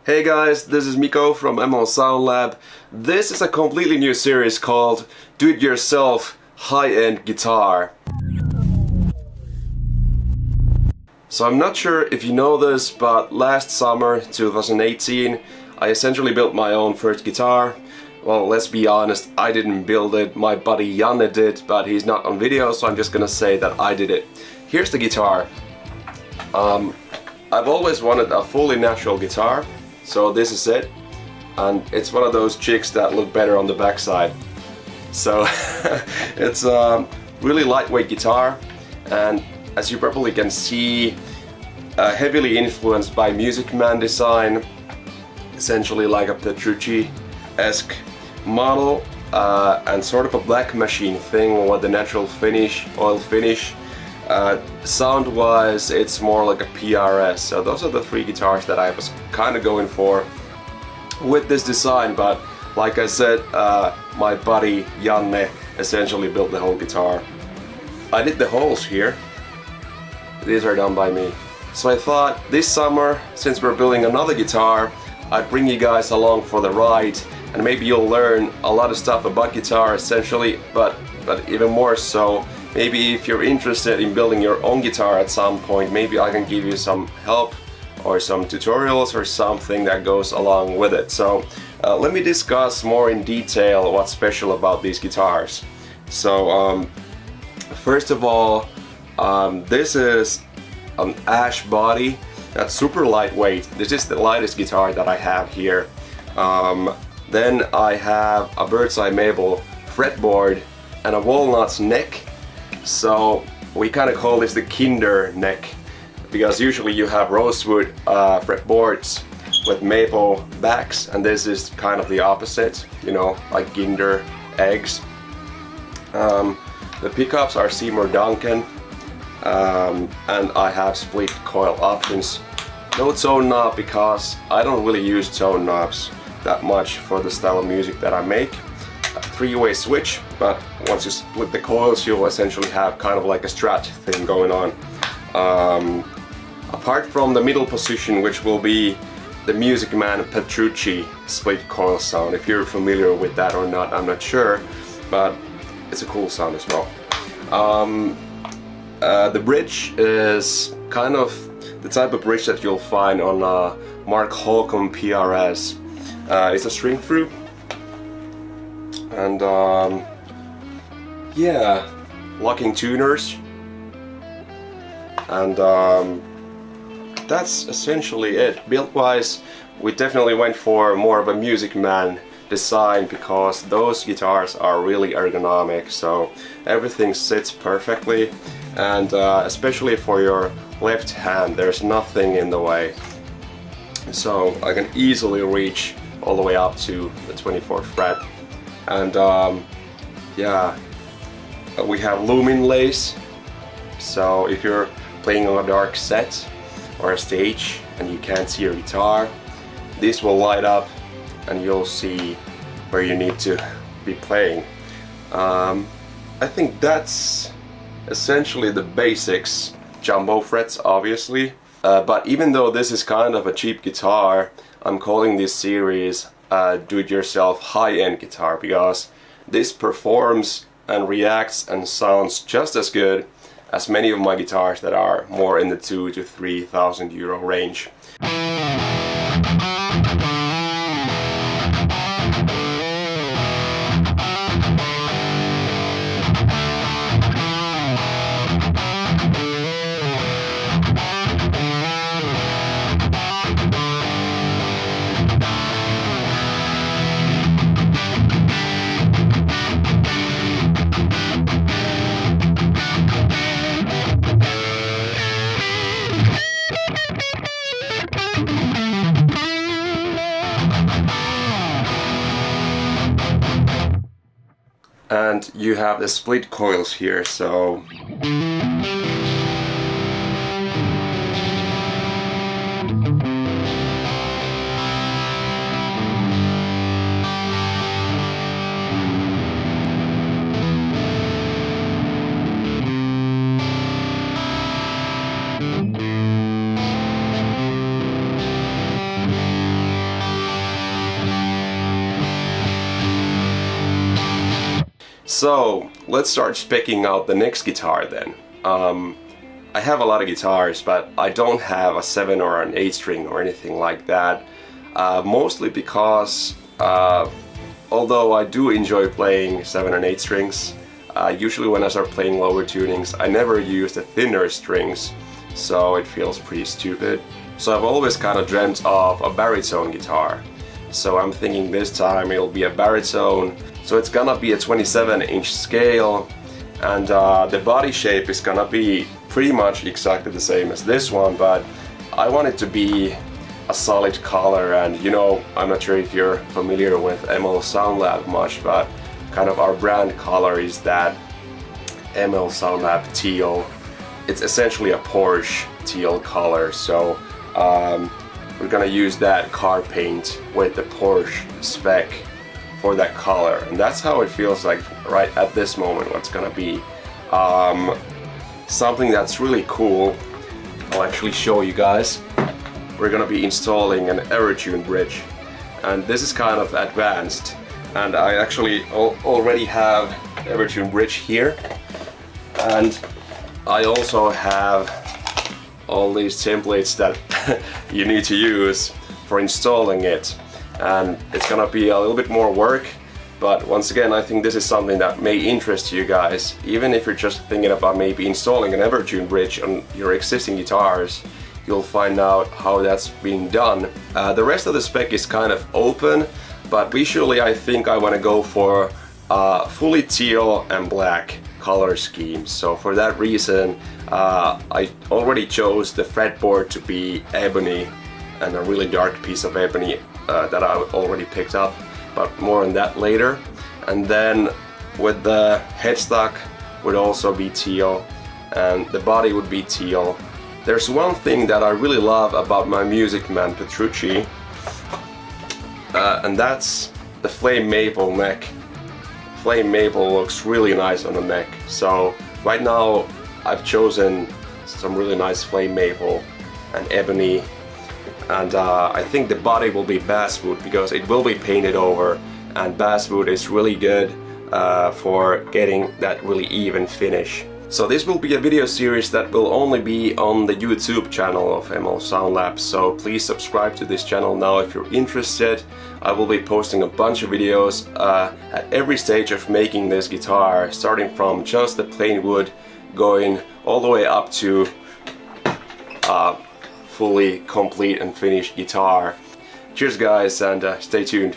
Hey guys, this is Miko from ML Sound Lab. This is a completely new series called Do-It-Yourself High-End Guitar. So I'm not sure if you know this, but last summer, 2018, I essentially built my own first guitar. Well, let's be honest, I didn't build it, my buddy Janne did, but he's not on video, so I'm just gonna say that I did it. Here's the guitar. I've always wanted a fully natural guitar. So this is it, and it's one of those chicks that look better on the backside. So it's a really lightweight guitar, and as you probably can see, heavily influenced by Music Man design, essentially like a Petrucci-esque model, and sort of a black machine thing with the natural finish, oil finish. Sound-wise, it's more like a PRS. So those are the three guitars that I was kind of going for with this design, but like I said, my buddy Janne essentially built the whole guitar. I did the holes here. These are done by me. So I thought this summer, since we're building another guitar, I'd bring you guys along for the ride, and maybe you'll learn a lot of stuff about guitar essentially, but even more so, maybe if you're interested in building your own guitar at some point, maybe I can give you some help or some tutorials or something that goes along with it. So let me discuss more in detail what's special about these guitars. So first of all, this is an ash body that's super lightweight. This is the lightest guitar that I have here. Then I have a bird's eye maple fretboard and a walnut neck. So we kind of call this the Kinder neck, because usually you have rosewood fretboards with maple backs, and this is kind of the opposite, you know, like Kinder eggs. The pickups are Seymour Duncan, and I have split coil options. No tone knob, because I don't really use tone knobs that much for the style of music that I make. Three-way switch, but once you split the coils, you'll essentially have kind of like a Strat thing going on. Apart from the middle position, which will be the Music Man Petrucci split coil sound. If you're familiar with that or not, I'm not sure, but it's a cool sound as well. The bridge is kind of the type of bridge that you'll find on a Mark Holcomb PRS. It's a string through. And yeah, locking tuners, and that's essentially it. Build-wise, we definitely went for more of a Music Man design, because those guitars are really ergonomic, so everything sits perfectly, and especially for your left hand, there's nothing in the way, so I can easily reach all the way up to the 24th fret. And yeah, we have lumen lace, so if you're playing on a dark set or a stage and you can't see your guitar, this will light up and you'll see where you need to be playing. I think that's essentially the basics. Jumbo frets, obviously, but even though this is kind of a cheap guitar, I'm calling this series do-it-yourself high-end guitar, because this performs and reacts and sounds just as good as many of my guitars that are more in the 2,000 to 3,000 euro range. And you have the split coils here, so So let's start speccing out the next guitar then. I have a lot of guitars, but I don't have a 7 or an 8 string or anything like that. Mostly because although I do enjoy playing 7 and 8 strings, usually when I start playing lower tunings I never use the thinner strings, so it feels pretty stupid. So I've always kind of dreamt of a baritone guitar. So I'm thinking this time it'll be a baritone. So it's gonna be a 27-inch scale, and the body shape is gonna be pretty much exactly the same as this one, but I want it to be a solid color. And you know, I'm not sure if you're familiar with ML Soundlab much, but kind of our brand color is that ML Soundlab teal. It's essentially a Porsche teal color, so we're gonna use that car paint with the Porsche spec for that color, and that's how it feels like right at this moment. What's gonna be something that's really cool. I'll actually show you guys. We're gonna be installing an Evertune bridge, and this is kind of advanced, and I actually already have Evertune bridge here, and I also have all these templates that you need to use for installing it, and it's gonna be a little bit more work, but once again I think this is something that may interest you guys. Even if you're just thinking about maybe installing an Evertune bridge on your existing guitars, you'll find out how that's being done. The rest of the spec is kind of open, but visually I think I want to go for fully teal and black color scheme. So for that reason I already chose the fretboard to be ebony, and a really dark piece of ebony that I already picked up, but more on that later. And then with the headstock would also be teal, and the body would be teal. There's one thing that I really love about my Music Man Petrucci, and that's the flame maple neck. Flame maple looks really nice on the neck, so right now I've chosen some really nice flame maple and ebony, and I think the body will be basswood because it will be painted over, and basswood is really good for getting that really even finish. So this will be a video series that will only be on the YouTube channel of ML Soundlab, so please subscribe to this channel now if you're interested. I will be posting a bunch of videos at every stage of making this guitar, starting from just the plain wood, going all the way up to fully complete and finished guitar. Cheers guys, and stay tuned.